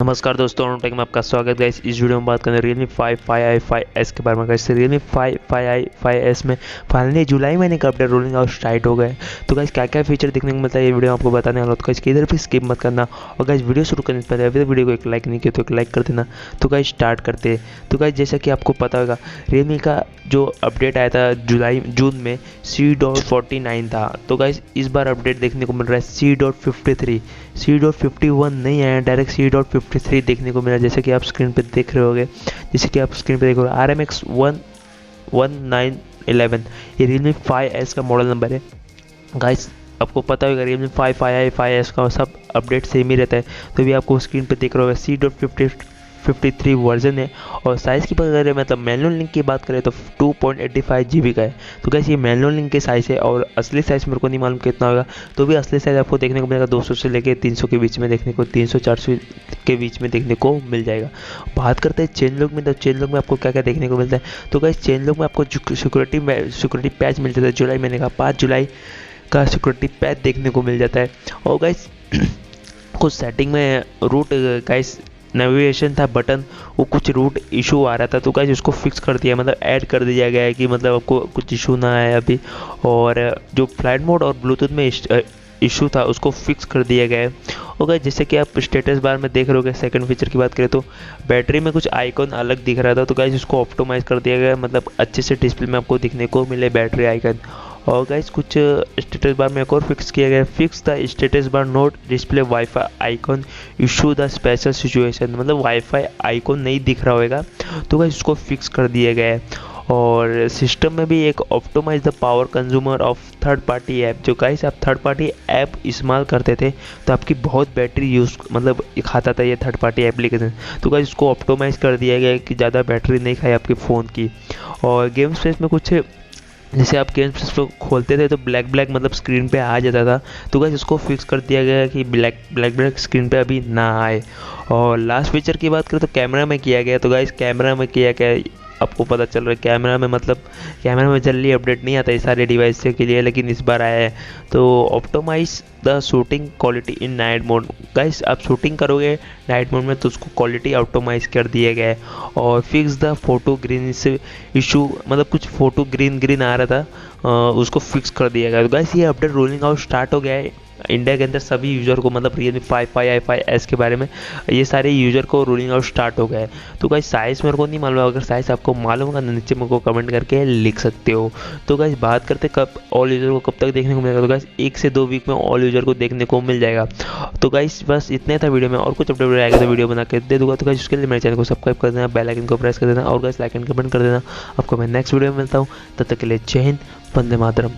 नमस्कार दोस्तों, टेक में आपका स्वागत है। इस वीडियो में बात करें Realme 5i5s के बारे में। गाइस Realme 5i5s में फाइनली जुलाई महीने का अपडेट रोलिंग आउट स्टार्ट हो गए। तो गाइस क्या क्या फीचर देखने को मिलता है ये वीडियो आपको बताने वाला हूं। तो गाइस किधर भी स्किप मत करना। और गाइस वीडियो शुरू करने से पहले अभी तक वीडियो को एक लाइक नहीं किया तो एक लाइक कर देना। तो गाइस स्टार्ट करते हैं। तो गाइस जैसा कि आपको पता होगा Realme का जो अपडेट आया था जून में C.49 था। तो गाइस इस बार अपडेट देखने को मिल रहा है C.53। C.51 नहीं आया, डायरेक्ट C.53 देखने को मिला, जैसे कि आप स्क्रीन पे देख रहे होगे। RMX 1911 ये Realme 5s का मॉडल नंबर है। गाइस आपको पता होगा Realme 5i5s का सब अपडेट सेम ही रहता है। तो भी आपको स्क्रीन पे देख रहे होगा C.53 वर्जन है। और साइज़ की बात करें, मतलब मैनुअल लिंक की बात करें तो 2.85 GB का है। तो कैसे ये मैनुअल लिंक के साइज़ है और असली साइज़ मेरे को नहीं मालूम कितना होगा। तो भी असली साइज़ आपको देखने को मिलेगा 200 से लेके 300 के बीच में, देखने को 300-400 के बीच में देखने को मिल जाएगा। बात करते हैं चेन लॉक में। तो चेन लॉक में आपको क्या क्या देखने को मिलता है। तो गाइस चेन लॉक में आपको सिक्योरिटी पैच मिल जाता है। जुलाई महीने का 5 जुलाई का सिक्योरिटी पैच देखने को मिल जाता है। और गाइस कुछ सेटिंग में रूट गाइस नेविगेशन था बटन, वो कुछ रूट इशू आ रहा था। तो गाइस उसको फिक्स कर दिया, मतलब ऐड कर दिया गया है कि मतलब आपको कुछ इशू ना आए अभी। और जो फ्लाइट मोड और ब्लूटूथ में इशू था उसको फिक्स कर दिया गया है। और गाइस जैसे कि आप स्टेटस बार में देख रहे हो, सेकंड फीचर की बात करें तो बैटरी में कुछ आइकॉन अलग दिख रहा था। तो गाइस उसको ऑप्टिमाइज कर दिया गया है, मतलब अच्छे से डिस्प्ले में आपको दिखने को मिले बैटरी आइकन। और गाइस कुछ स्टेटस बार में एक और फिक्स किया गया है, fix the status bar note display wifi icon issue the special situation, मतलब वाईफाई आइकॉन नहीं दिख रहा होगा। तो गाइस उसको फिक्स कर दिया गया है। और सिस्टम में भी एक optimize the power consumer of third party app. जो गाइस आप थर्ड पार्टी ऐप इस्तेमाल करते थे तो आपकी बहुत बैटरी यूज़ मतलब खाता था ये थर्ड पार्टी एप्लीकेशन। तो गाइस उसको ऑप्टिमाइज कर दिया गया है कि ज़्यादा बैटरी नहीं खाए आपके फ़ोन की। और गेम स्पेस में कुछ जैसे आप गेम को खोलते थे तो ब्लैक ब्लैक मतलब स्क्रीन पे आ जाता था। तो गाइस उसको फिक्स कर दिया गया है कि ब्लैक स्क्रीन पे अभी ना आए। और लास्ट फीचर की बात करें तो कैमरा में किया गया। तो गाइस कैमरा में किया गया, आपको पता चल रहा है कैमरा में, मतलब कैमरा में जल्दी अपडेट नहीं आता है सारे डिवाइस के लिए, लेकिन इस बार आया है। तो optimize the shooting quality in night mode. Guys आप शूटिंग करोगे नाइट मोड में तो उसको क्वालिटी ऑप्टिमाइज कर दिया गया है। और fix the photo green issue, मतलब कुछ फोटो ग्रीन आ रहा था, उसको फिक्स कर दिया गया। तो गाइस ये अपडेट रोलिंग आउट स्टार्ट हो गया है इंडिया के अंदर सभी यूज़र को, मतलब Realme 5i5s के बारे में ये सारे यूज़र को रोलिंग आउट स्टार्ट हो गया है। तो गाइस साइज़ मेरे को नहीं मालूम, अगर साइज़ आपको मालूम होगा नीचे मेरे को कमेंट करके लिख सकते हो। तो गाइस बात करते कब ऑल यूज़र को कब तक देखने को मिलेगा। तो गाइस 1 से 2 वीक में ऑल यूज़र को देखने को मिल जाएगा। तो गाइस बस इतने था वीडियो में, और कुछ अपडेट आएगा तो वीडियो बना के दे दूँगा। तो गाइस उसके लिए मेरे चैनल को सब्सक्राइब कर देना, बेल आइकन को प्रेस कर देना, और गाइस लाइक एंड कमेंट कर देना। आपको मैं नेक्स्ट वीडियो में मिलता हूँ, तब तक के लिए जय हिंद, वंदे मातरम।